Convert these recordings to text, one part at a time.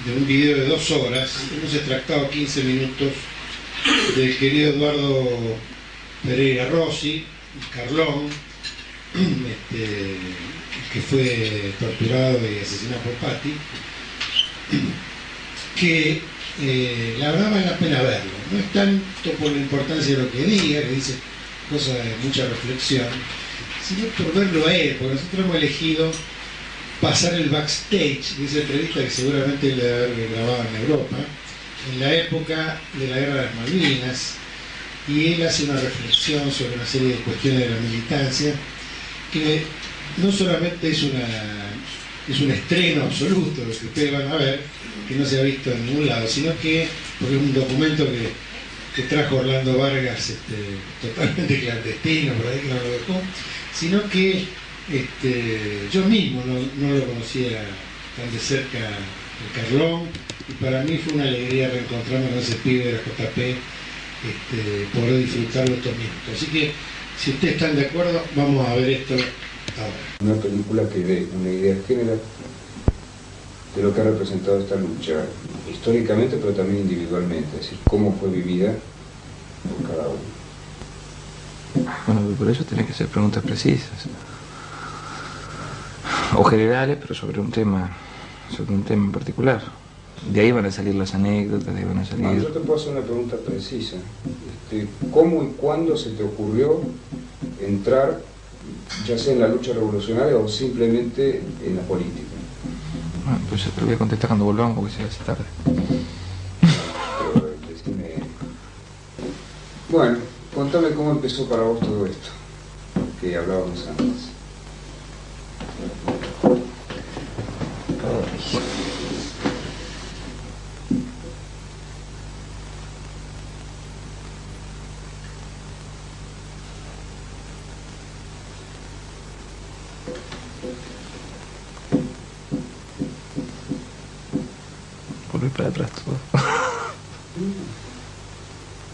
de un video de 2 horas. Hemos extractado 15 minutos del querido Eduardo Pereira Rossi, Carlón, que fue torturado y asesinado por Patti, que la verdad vale la pena verlo. No es tanto por la importancia de lo que diga, que dice cosas de mucha reflexión, sino por verlo a él, porque nosotros hemos elegido pasar el backstage de esa entrevista que seguramente él debe haber grabado en Europa, en la época de la Guerra de las Malvinas, y él hace una reflexión sobre una serie de cuestiones de la militancia, que no solamente es un estreno absoluto, lo que ustedes van a ver, que no se ha visto en ningún lado, sino que, porque es un documento que trajo Orlando Vargas totalmente clandestino, por ahí que no lo dejó, sino que yo mismo no lo conocía tan de cerca el Carlón, y para mí fue una alegría reencontrarme con ese pibe de la JP, poder disfrutarlo estos minutos. Así que, si ustedes están de acuerdo, vamos a ver esto ahora. Una película que dé una idea general de lo que ha representado esta lucha, históricamente, pero también individualmente, es decir, cómo fue vivida por cada uno. Bueno, por eso tenés que hacer preguntas precisas. O generales, pero sobre un tema en particular. De ahí van a salir las anécdotas, de ahí van a salir... No, yo te puedo hacer una pregunta precisa. ¿Cómo y cuándo se te ocurrió entrar, ya sea en la lucha revolucionaria o simplemente en la política? Bueno, pues te lo voy a contestar cuando volvamos porque se hace tarde. Pero decime... Bueno, contame cómo empezó para vos todo esto, que hablábamos antes. Volví para atrás todo.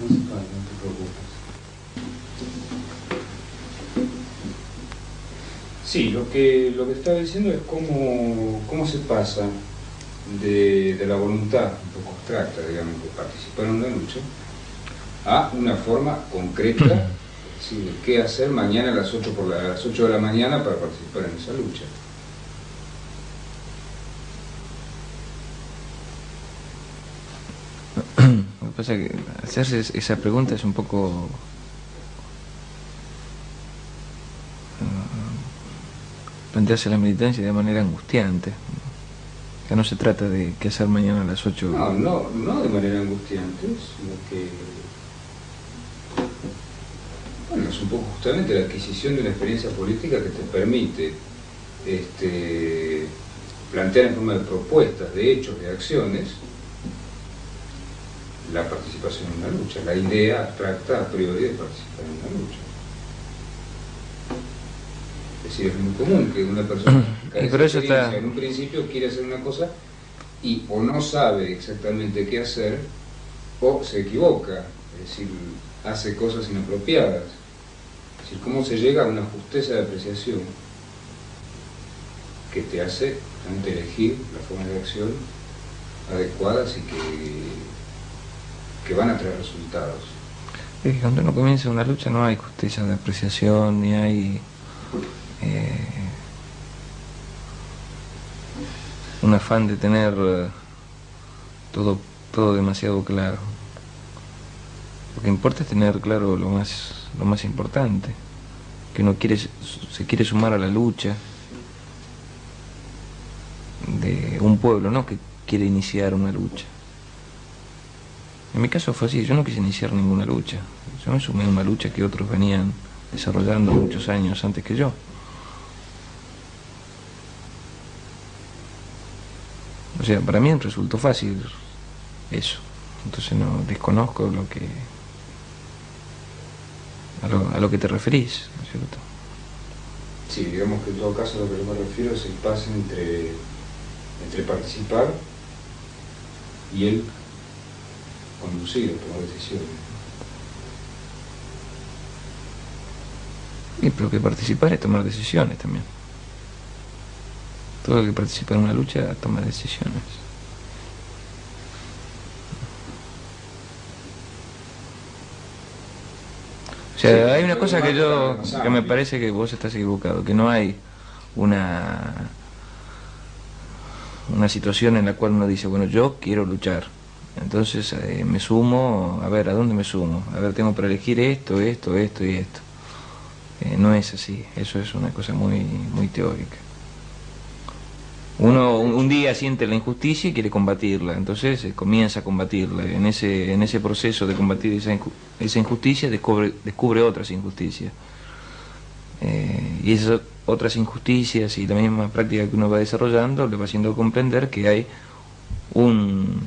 No se falta, no te preocupes. Sí, lo que estaba diciendo es cómo se pasa de la voluntad un poco abstracta, digamos, de participar en una lucha, a una forma concreta, es decir, de qué hacer mañana a las 8 de la mañana para participar en esa lucha. Lo que pasa es que hacerse esa pregunta es un poco... plantearse la militancia de manera angustiante. Que no se trata de qué hacer mañana a las 8. No de manera angustiante, sino que... Bueno, es un poco justamente la adquisición de una experiencia política que te permite plantear en forma de propuestas, de hechos, de acciones, la participación en una lucha, la idea abstracta a priori de participar en una lucha. Es decir, es muy común que una persona que en un principio quiere hacer una cosa y o no sabe exactamente qué hacer o se equivoca, es decir, hace cosas inapropiadas. Es decir, cómo se llega a una justeza de apreciación que te hace realmente elegir las formas de acción adecuadas y que van a traer resultados. Es que cuando uno comienza una lucha no hay justicia de apreciación, ni hay un afán de tener todo demasiado claro. Lo que importa es tener claro lo más importante, que uno se quiere sumar a la lucha de un pueblo, no que quiere iniciar una lucha. En mi caso fue así, yo no quise iniciar ninguna lucha, yo me sumé a una lucha que otros venían desarrollando muchos años antes que yo. O sea, para mí resultó fácil eso, entonces no desconozco a lo que te referís, ¿no es cierto? Sí, digamos que en todo caso lo que yo me refiero es el pase entre participar y el conducir o tomar decisiones. Y pero que participar es tomar decisiones también. Todo el que participa en una lucha toma decisiones. sea, hay una cosa que me parece que vos estás equivocado, que no hay una situación en la cual uno dice, bueno, yo quiero luchar, entonces me sumo, a ver, ¿a dónde me sumo? A ver, tengo para elegir esto, esto, esto y esto. No es así, eso es una cosa muy teórica. Uno un día siente la injusticia y quiere combatirla, entonces comienza a combatirla. En ese proceso de combatir esa injusticia descubre otras injusticias. Y esas otras injusticias y la misma práctica que uno va desarrollando le va haciendo comprender que hay un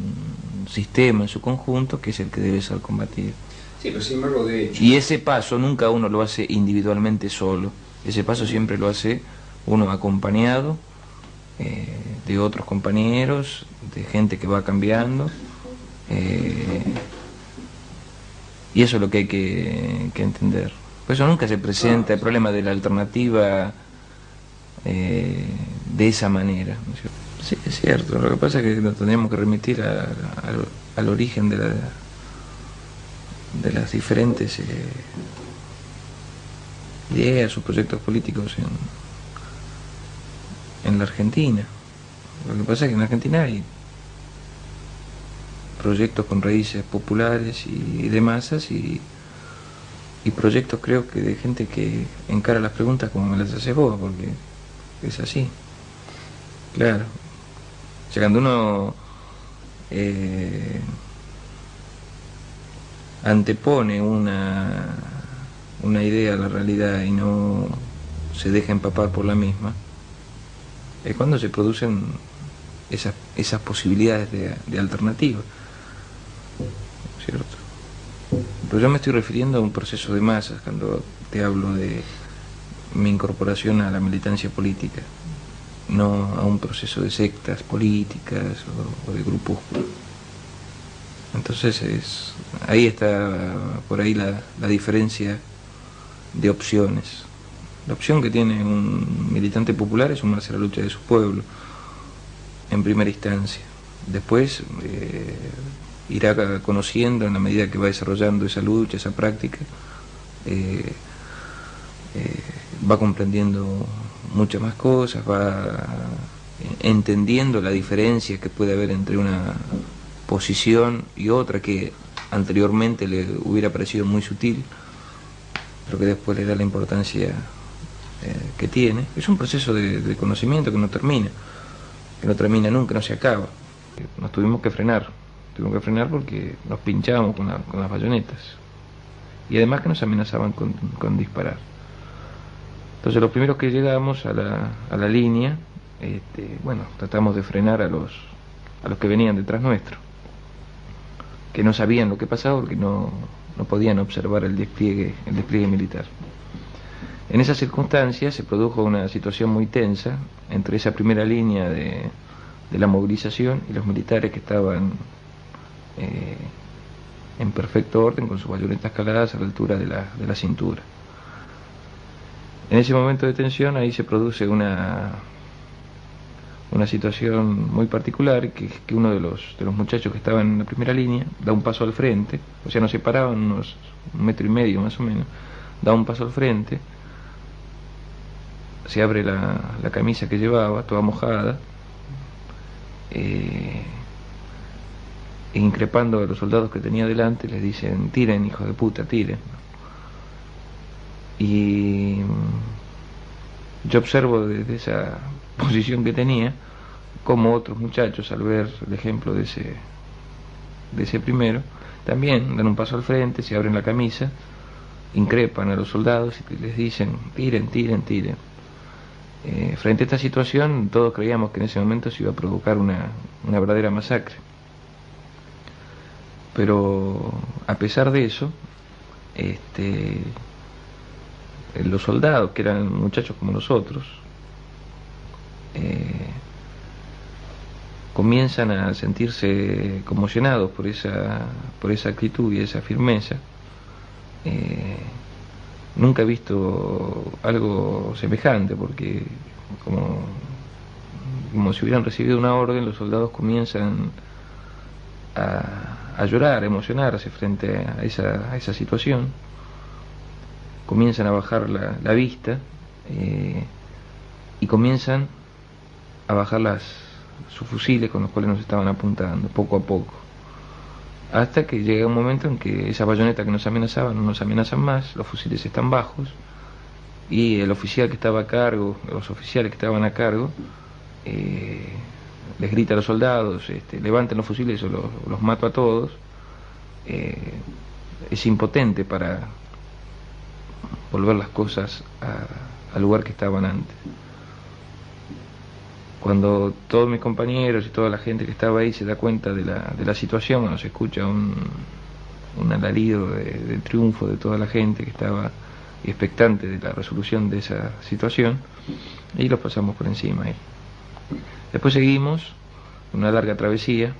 sistema en su conjunto que es el que debe ser combatido. Sí, pero sin embargo, de hecho... Y ese paso nunca uno lo hace individualmente solo, ese paso siempre lo hace uno acompañado de otros compañeros, de gente que va cambiando, y eso es lo que hay que entender. Por eso nunca se presenta el problema de la alternativa de esa manera, ¿no es cierto? Sí, es cierto, lo que pasa es que nos tendríamos que remitir al origen de las diferentes ideas o proyectos políticos en la Argentina. Lo que pasa es que en Argentina hay proyectos con raíces populares y de masas y proyectos, creo que de gente que encara las preguntas como me las haces vos, porque es así. Claro. O sea, cuando uno antepone una idea a la realidad y no se deja empapar por la misma, es cuando se producen esas posibilidades de alternativa, ¿cierto? Pero yo me estoy refiriendo a un proceso de masas cuando te hablo de mi incorporación a la militancia política, no a un proceso de sectas políticas o de grupúsculos. Entonces ahí está por ahí la diferencia de opciones. La opción que tiene un militante popular es sumarse a la lucha de su pueblo, en primera instancia. Después irá conociendo, en la medida que va desarrollando esa lucha, esa práctica, va comprendiendo muchas más cosas, va entendiendo la diferencia que puede haber entre una posición y otra que anteriormente le hubiera parecido muy sutil, pero que después le da la importancia que tiene. Es un proceso de conocimiento que no termina nunca, no se acaba. Nos tuvimos que frenar porque nos pinchábamos con las bayonetas y además que nos amenazaban con disparar. Entonces los primeros que llegamos a la línea, bueno, tratamos de frenar a los que venían detrás nuestro, que no sabían lo que pasaba porque no podían observar el despliegue militar. En esas circunstancias se produjo una situación muy tensa entre esa primera línea de la movilización y los militares que estaban en perfecto orden con sus bayonetas caladas a la altura de la cintura. En ese momento de tensión ahí se produce una situación muy particular, que uno de los muchachos que estaban en la primera línea da un paso al frente, o sea, nos separaban unos 1,5 metros más o menos, da un paso al frente, se abre la camisa que llevaba, toda mojada, increpando a los soldados que tenía delante, les dicen: tiren, hijos de puta, tiren. Y yo observo desde esa posición que tenía como otros muchachos, al ver el ejemplo de ese primero, también dan un paso al frente, se abren la camisa, increpan a los soldados y les dicen: tiren, tiren, tiren. Frente a esta situación todos creíamos que en ese momento se iba a provocar una verdadera masacre, pero a pesar de eso, los soldados, que eran muchachos como nosotros, comienzan a sentirse conmocionados por esa actitud y esa firmeza. Nunca he visto algo semejante, porque como si hubieran recibido una orden, los soldados comienzan a llorar, a emocionarse frente a esa situación. comienzan a bajar la vista y comienzan a bajar sus fusiles con los cuales nos estaban apuntando, poco a poco. Hasta que llega un momento en que esa bayoneta que nos amenazaba no nos amenazan más, los fusiles están bajos, y el oficial que estaba a cargo, los oficiales que estaban a cargo, les grita a los soldados, levanten los fusiles o los mato a todos. Es impotente para volver las cosas al lugar que estaban antes. Cuando todos mis compañeros y toda la gente que estaba ahí se da cuenta de la situación, bueno, se escucha un alarido de triunfo de toda la gente que estaba expectante de la resolución de esa situación, y los pasamos por encima. Después seguimos una larga travesía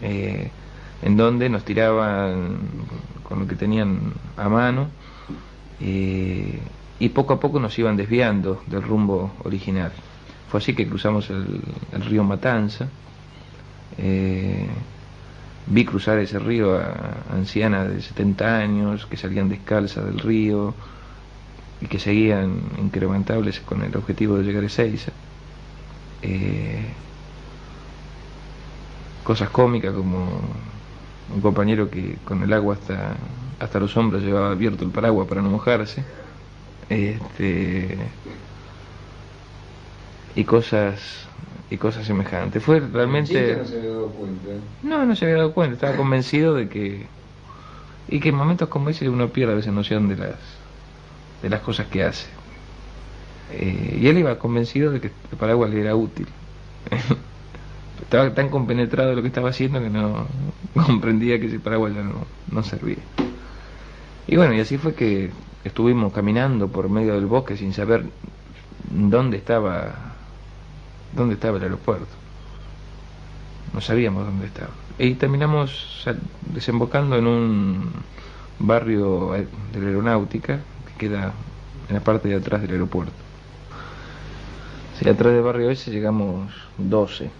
en donde nos tiraban con lo que tenían a mano, y poco a poco nos iban desviando del rumbo original. Fue así que cruzamos el río Matanza. Vi cruzar ese río a ancianas de 70 años que salían descalzas del río y que seguían incrementables con el objetivo de llegar a Ezeiza. Cosas cómicas como un compañero que con el agua hasta los hombros llevaba abierto el paraguas para no mojarse. Y cosas semejantes. Fue realmente... No se había dado cuenta. No se había dado cuenta, estaba convencido de que... Y que en momentos como ese uno pierde a veces noción de las cosas que hace. Y él iba convencido de que el paraguas le era útil. Estaba tan compenetrado de lo que estaba haciendo que no comprendía que ese paraguas ya no servía. Y bueno, y así fue que estuvimos caminando por medio del bosque sin saber dónde estaba el aeropuerto. No sabíamos dónde estaba. Y terminamos desembocando en un barrio de la aeronáutica que queda en la parte de atrás del aeropuerto. Sí, atrás del barrio ese llegamos 12.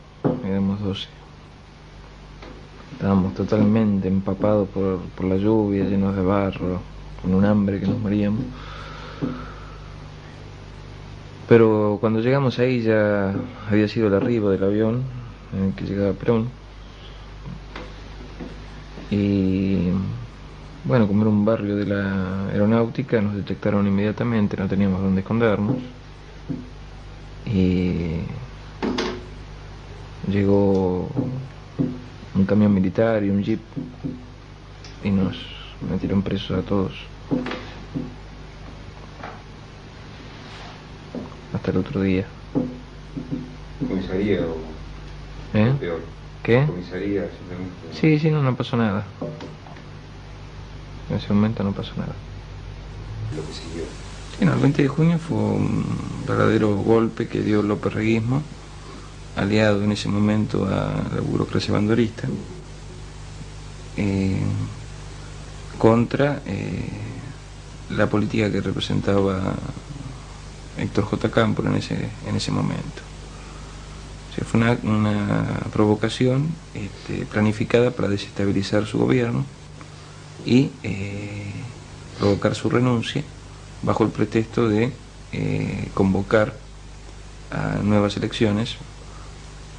Estábamos totalmente empapados por la lluvia, llenos de barro, con un hambre que nos moríamos. Pero cuando llegamos ahí ya había sido el arribo del avión en el que llegaba Perón. Y bueno, como era un barrio de la aeronáutica, nos detectaron inmediatamente, no teníamos dónde escondernos. Y llegó un camión militar y un jeep y nos metieron presos a todos. Hasta el otro día. ¿Comisaría o peor? ¿Qué? ¿Comisaría simplemente? Sí, no pasó nada. En ese momento no pasó nada. Lo que siguió. Sí, no, el 20 de junio fue un verdadero golpe que dio el lópezreguismo, aliado en ese momento a la burocracia bandolista, contra la política que representaba Héctor J. Cámpora en ese momento. O sea, fue una provocación planificada para desestabilizar su gobierno y provocar su renuncia bajo el pretexto de convocar a nuevas elecciones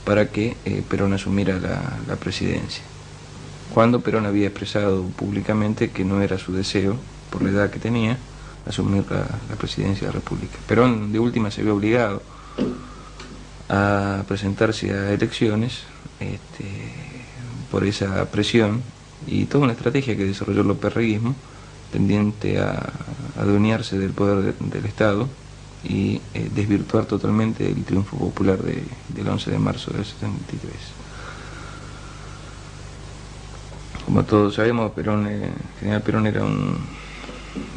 para que Perón asumiera la presidencia, cuando Perón había expresado públicamente que no era su deseo, por la edad que tenía, asumir la presidencia de la República. Perón de última se vio obligado a presentarse a elecciones por esa presión y toda una estrategia que desarrolló el lópezreguismo tendiente a adueñarse del poder del Estado y desvirtuar totalmente el triunfo popular del 11 de marzo del 73. Como todos sabemos, General Perón era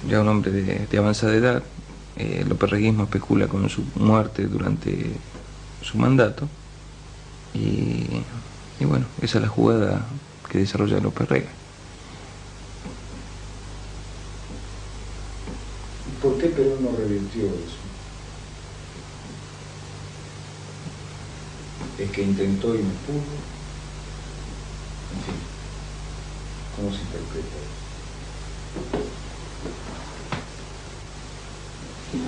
ya un hombre de avanzada edad. El lópezreguismo especula con su muerte durante su mandato y bueno, esa es la jugada que desarrolla López-Rega. ¿Por qué Perón no revirtió eso? ¿Es que intentó y no pudo? En fin, ¿cómo se interpreta eso? Es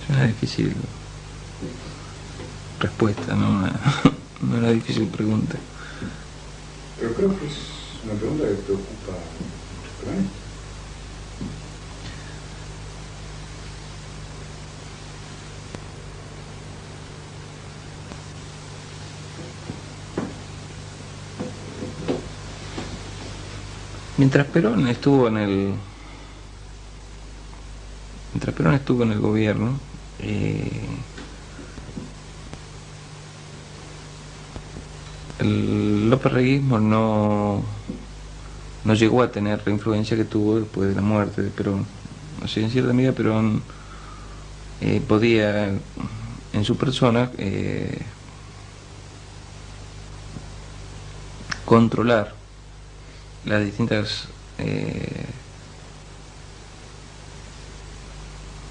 una difícil respuesta, no una difícil pregunta. Pero creo que es una pregunta que preocupa a muchos peronistas. Mientras Perón estuvo en el gobierno, el lópez-reguismo no llegó a tener la influencia que tuvo después de la muerte de Perón. O sea, en cierta medida Perón podía en su persona controlar las distintas,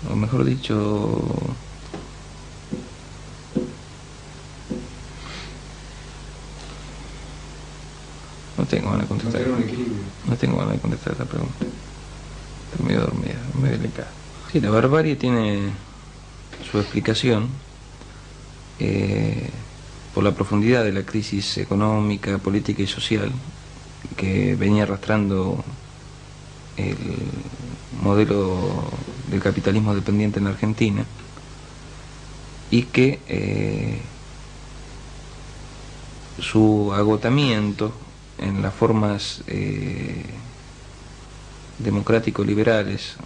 o mejor dicho, no tengo ganas de contestar. Mantener un equilibrio. No tengo ganas de contestar esta pregunta. Estoy medio dormida, medio delicada. Sí, la barbarie tiene su explicación por la profundidad de la crisis económica, política y social que venía arrastrando el modelo del capitalismo dependiente en la Argentina, y que su agotamiento en las formas democrático-liberales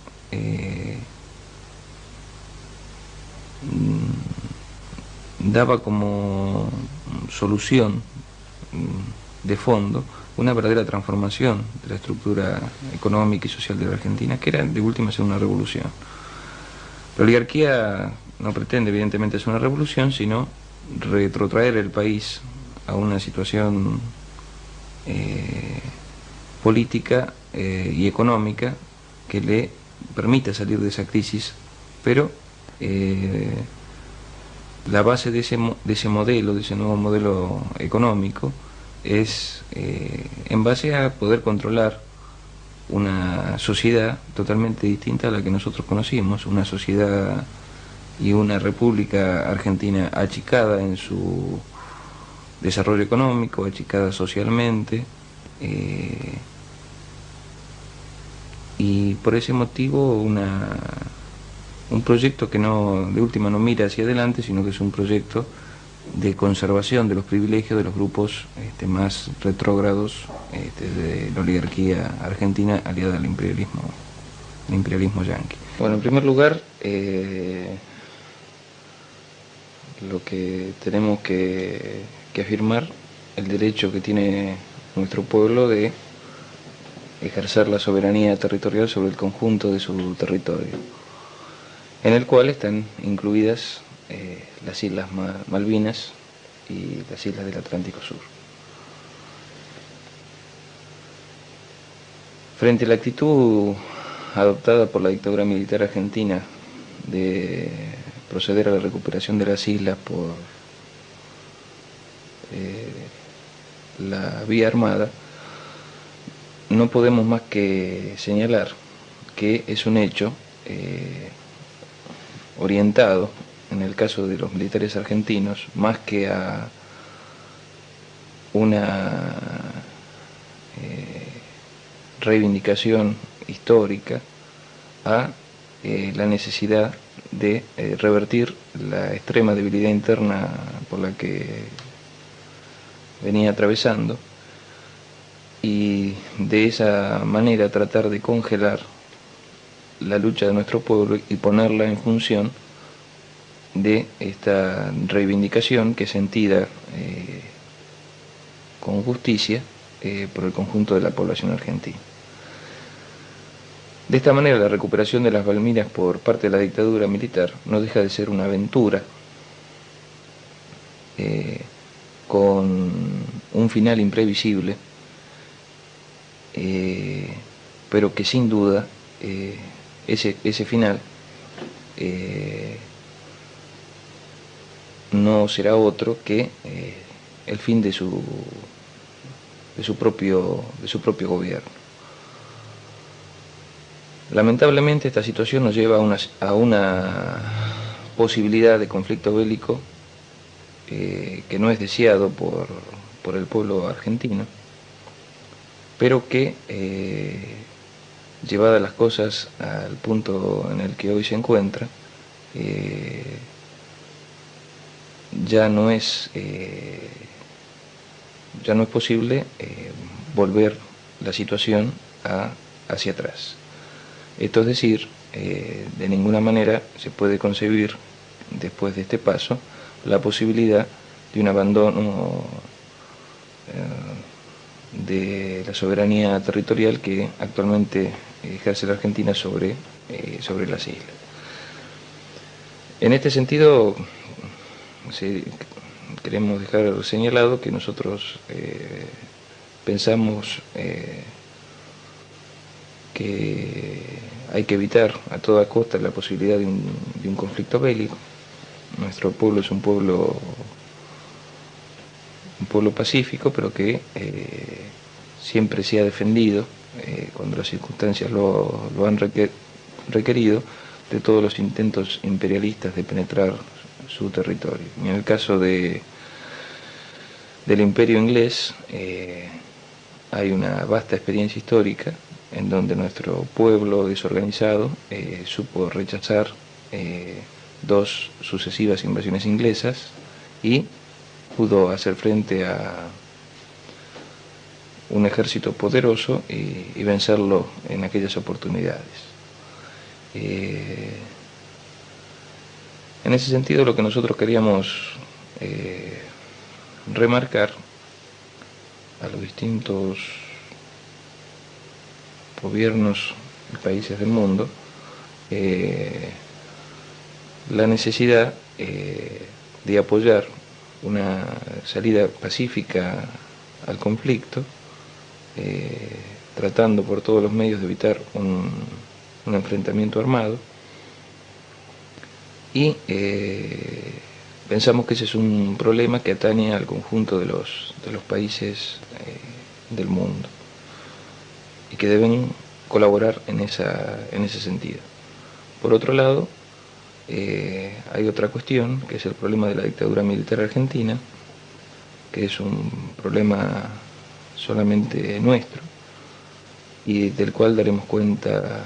daba como solución de fondo una verdadera transformación de la estructura económica y social de la Argentina, que era de última ser una revolución. La oligarquía no pretende evidentemente hacer una revolución, sino retrotraer el país a una situación política y económica que le permita salir de esa crisis, pero la base de ese modelo, de ese nuevo modelo económico, es en base a poder controlar una sociedad totalmente distinta a la que nosotros conocimos, una sociedad y una república argentina achicada en su desarrollo económico, achicada socialmente, y por ese motivo un proyecto que de última no mira hacia adelante, sino que es un proyecto de conservación de los privilegios de los grupos más retrógrados de la oligarquía argentina aliada al imperialismo yanqui. Bueno, en primer lugar, lo que tenemos que afirmar el derecho que tiene nuestro pueblo de ejercer la soberanía territorial sobre el conjunto de su territorio, en el cual están incluidas las Islas Malvinas y las islas del Atlántico Sur. Frente a la actitud adoptada por la dictadura militar argentina de proceder a la recuperación de las islas por la vía armada, no podemos más que señalar que es un hecho orientado, en el caso de los militares argentinos, más que a una reivindicación histórica, a la necesidad de revertir la extrema debilidad interna por la que venía atravesando, y de esa manera tratar de congelar la lucha de nuestro pueblo y ponerla en función de esta reivindicación que es sentida con justicia por el conjunto de la población argentina. De esta manera, la recuperación de las Malvinas por parte de la dictadura militar no deja de ser una aventura con un final imprevisible, pero que sin duda ese final no será otro que el fin de su propio gobierno. Lamentablemente esta situación nos lleva a una posibilidad de conflicto bélico que no es deseado por el pueblo argentino, pero que, llevadas las cosas al punto en el que hoy se encuentra, ya no es posible volver la situación hacia atrás. Esto es decir, de ninguna manera se puede concebir, después de este paso, la posibilidad de un abandono de la soberanía territorial que actualmente ejerce la Argentina sobre las islas. En este sentido, queremos dejar señalado que nosotros pensamos que hay que evitar a toda costa la posibilidad de un conflicto bélico. Nuestro pueblo es un pueblo pacífico, pero que siempre se ha defendido, cuando las circunstancias lo han requerido, de todos los intentos imperialistas de penetrar su territorio. Y en el caso del Imperio inglés, hay una vasta experiencia histórica en donde nuestro pueblo desorganizado supo rechazar 2 sucesivas invasiones inglesas y pudo hacer frente a un ejército poderoso y vencerlo en aquellas oportunidades. En ese sentido, lo que nosotros queríamos remarcar a los distintos gobiernos y países del mundo la necesidad de apoyar una salida pacífica al conflicto, tratando por todos los medios de evitar un enfrentamiento armado, y pensamos que ese es un problema que atañe al conjunto de los países del mundo y que deben colaborar en ese sentido. Por otro lado, hay otra cuestión, que es el problema de la dictadura militar argentina, que es un problema solamente nuestro y del cual daremos cuenta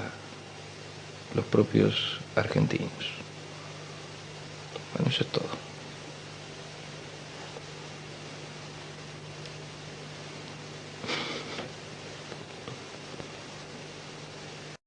los propios argentinos. Bueno, eso es todo.